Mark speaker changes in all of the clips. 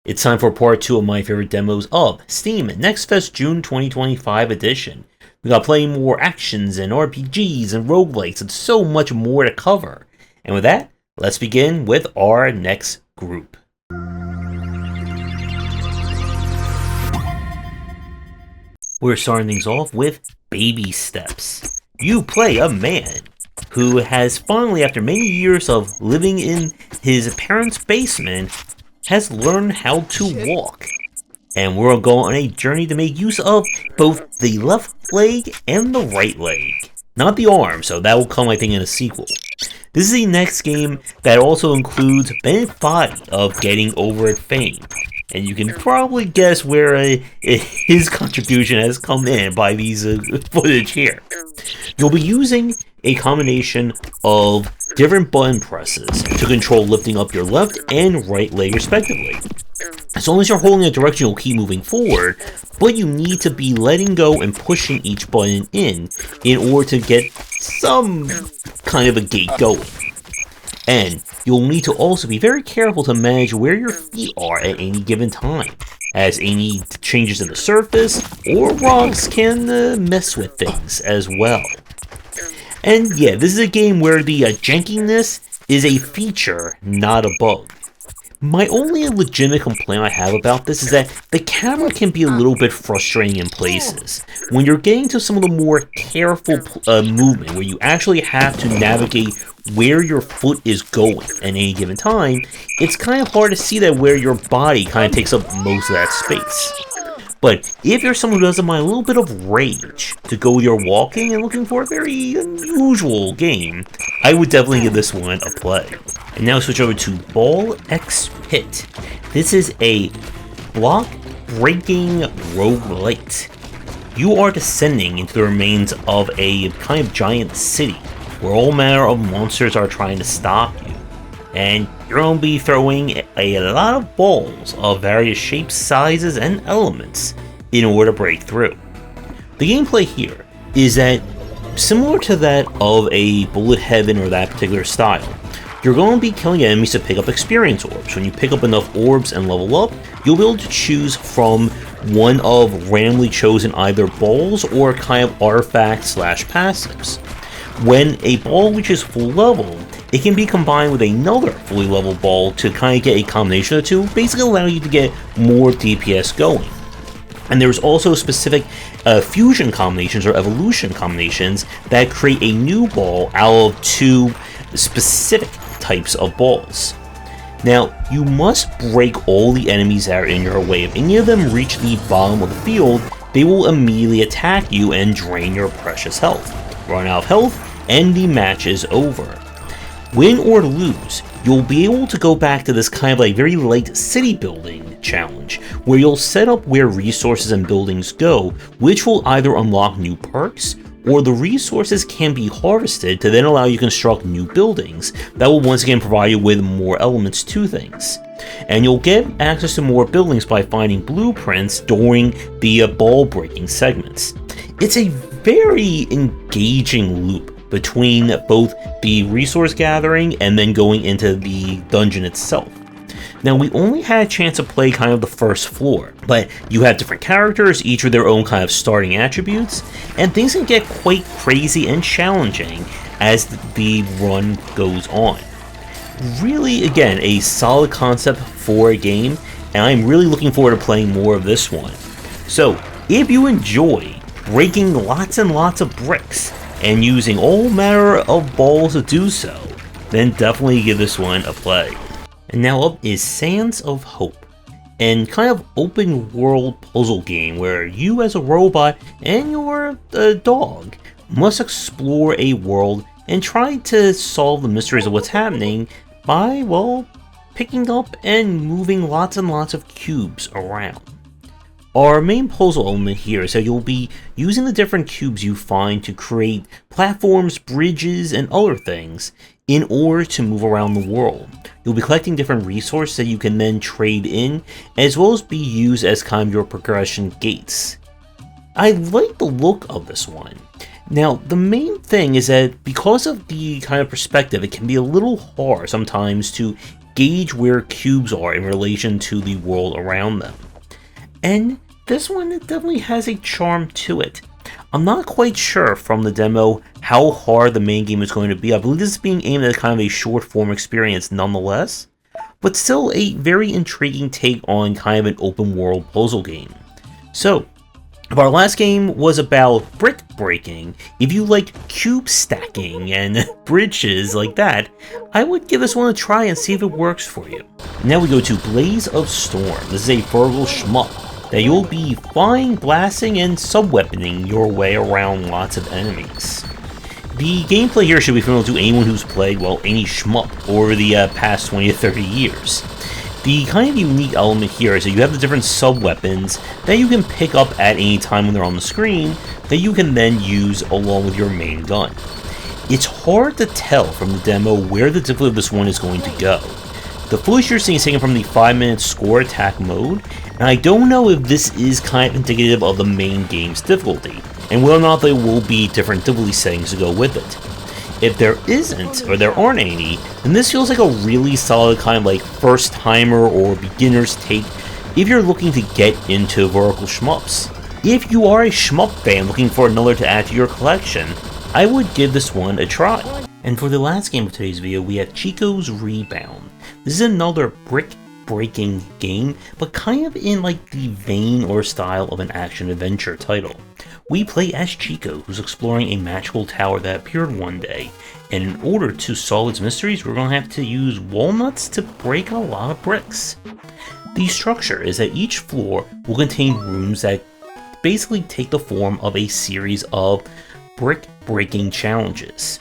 Speaker 1: It's time for part 2 of my favorite demos of Steam Next Fest June 2025 edition. We got plenty more actions and RPGs and roguelikes and so much more to cover. And with that, let's begin with our next group. We're starting things off with Baby Steps. You play a man who has finally, after many years of living in his parents' basement, has learned how to walk. And we're going on a journey to make use of both the left leg and the right leg. Not the arm, so that will come, I think, in a sequel. This is the next game that also includes Bennett Body of Getting Over It fame. And you can probably guess where his contribution has come in by these footage here. You'll be using a combination of different button presses to control lifting up your left and right leg respectively. As long as you're holding a direction, you'll keep moving forward, but you need to be letting go and pushing each button in order to get some kind of a gait going. And you'll need to also be very careful to manage where your feet are at any given time, as any changes in the surface or rocks can mess with things as well. And yeah, this is a game where the jankiness is a feature, not a bug. My only legitimate complaint I have about this is that the camera can be a little bit frustrating in places. When you're getting to some of the more careful movement, where you actually have to navigate where your foot is going at any given time, it's kind of hard to see that where your body kind of takes up most of that space. But if you're someone who doesn't mind a little bit of rage to go with your walking and looking for a very unusual game, I would definitely give this one a play. And now switch over to Ball X Pit. This is a block-breaking roguelite. You are descending into the remains of a kind of giant city, where all manner of monsters are trying to stop you. And you're going to be throwing a lot of balls of various shapes, sizes, and elements in order to break through. The gameplay here is that similar to that of a Bullet Heaven or that particular style. You're going to be killing enemies to pick up experience orbs. When you pick up enough orbs and level up, you'll be able to choose from one of randomly chosen either balls or kind of artifacts / passives. When a ball reaches full level, it can be combined with another fully leveled ball to kind of get a combination of the two, basically allowing you to get more DPS going. And there's also specific fusion combinations or evolution combinations that create a new ball out of two specific types of balls. Now, you must break all the enemies that are in your way. If any of them reach the bottom of the field, they will immediately attack you and drain your precious health. Run out of health, and the match is over. Win or lose, you'll be able to go back to this kind of like very light city building challenge, where you'll set up where resources and buildings go, which will either unlock new perks, or the resources can be harvested to then allow you to construct new buildings that will once again provide you with more elements to things. And you'll get access to more buildings by finding blueprints during the ball breaking segments. It's a very engaging loop between both the resource gathering and then going into the dungeon itself. Now, we only had a chance to play kind of the first floor, but you have different characters, each with their own kind of starting attributes, and things can get quite crazy and challenging as the run goes on. Really, again, a solid concept for a game, and I'm really looking forward to playing more of this one. So, if you enjoy breaking lots and lots of bricks, and using all manner of balls to do so, then definitely give this one a play. And now up is Sands of Hope, and kind of open world puzzle game where you as a robot and your dog must explore a world and try to solve the mysteries of what's happening by, well, picking up and moving lots and lots of cubes around. Our main puzzle element here is that you'll be using the different cubes you find to create platforms, bridges, and other things in order to move around the world. You'll be collecting different resources that you can then trade in, as well as be used as kind of your progression gates. I like the look of this one. Now, the main thing is that because of the kind of perspective, it can be a little hard sometimes to gauge where cubes are in relation to the world around them. And this one, it definitely has a charm to it. I'm not quite sure from the demo how hard the main game is going to be. I believe this is being aimed at kind of a short form experience nonetheless, but still a very intriguing take on kind of an open world puzzle game. So, if our last game was about brick breaking, if you like cube stacking and bridges like that, I would give this one a try and see if it works for you. Now we go to Blaze of Storm. This is a Virgil shmup that you'll be flying, blasting, and sub-weaponing your way around lots of enemies. The gameplay here should be familiar to anyone who's played, well, any shmup over the past 20 to 30 years. The kind of unique element here is that you have the different sub-weapons that you can pick up at any time when they're on the screen that you can then use along with your main gun. It's hard to tell from the demo where the difficulty of this one is going to go. The footage you're seeing is taken from the 5-minute score attack mode, and I don't know if this is kind of indicative of the main game's difficulty, and whether or not there will be different difficulty settings to go with it. If there isn't, or there aren't any, then this feels like a really solid kind of like first-timer or beginner's take if you're looking to get into vertical shmups. If you are a shmup fan looking for another to add to your collection, I would give this one a try. And for the last game of today's video, we have Chico's Rebound. This is another brick-breaking game, but kind of in like the vein or style of an action-adventure title. We play as Chico, who's exploring a magical tower that appeared one day, and in order to solve its mysteries, we're going to have to use walnuts to break a lot of bricks. The structure is that each floor will contain rooms that basically take the form of a series of brick-breaking challenges.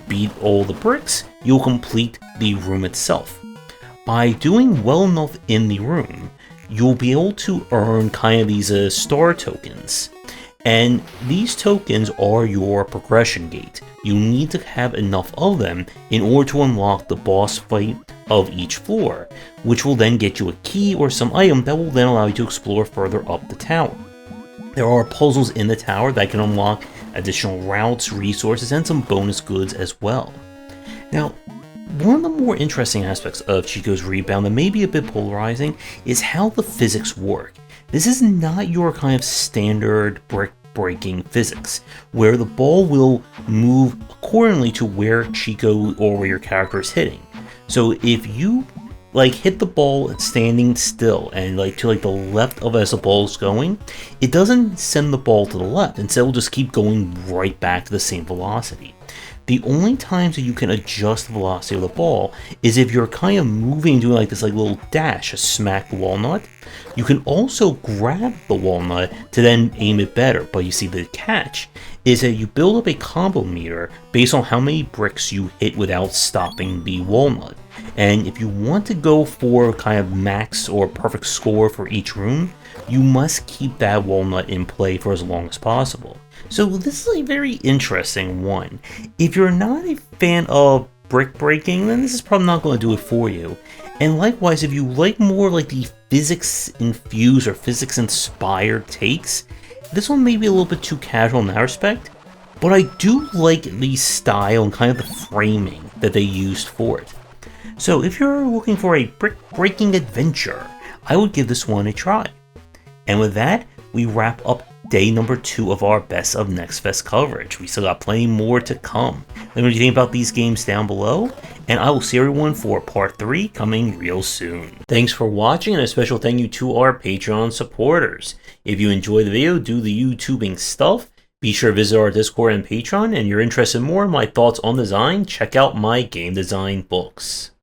Speaker 1: Beat all the bricks, you'll complete the room itself. By doing well enough in the room, you'll be able to earn kind of these star tokens. And these tokens are your progression gate. You need to have enough of them in order to unlock the boss fight of each floor, which will then get you a key or some item that will then allow you to explore further up the tower. There are puzzles in the tower that can unlock additional routes, resources, and some bonus goods as well. Now, one of the more interesting aspects of Chico's Rebound that may be a bit polarizing is how the physics work. This is not your kind of standard brick-breaking physics, where the ball will move accordingly to where Chico or where your character is hitting. So if you like hit the ball standing still and like to like the left of as the ball is going, it doesn't send the ball to the left. Instead, it will just keep going right back to the same velocity. The only times that you can adjust the velocity of the ball is if you're kind of moving, doing like this like little dash to smack the walnut. You can also grab the walnut to then aim it better, but you see the catch is that you build up a combo meter based on how many bricks you hit without stopping the walnut. And if you want to go for kind of max or perfect score for each room, you must keep that walnut in play for as long as possible. So this is a very interesting one. If you're not a fan of brick breaking, then this is probably not going to do it for you. And likewise, if you like more like the physics infused or physics inspired takes, this one may be a little bit too casual in that respect, but I do like the style and kind of the framing that they used for it. So if you're looking for a brick breaking adventure, I would give this one a try. And with that, we wrap up day number 2 of our Best of Next Fest coverage. We still got plenty more to come. Let me know what you think about these games down below, and I will see everyone for part 3 coming real soon. Thanks for watching, and a special thank you to our Patreon supporters. If you enjoyed the video, do the YouTubing stuff, be sure to visit our Discord and Patreon, and if you're interested in more in my thoughts on design, check out my game design books.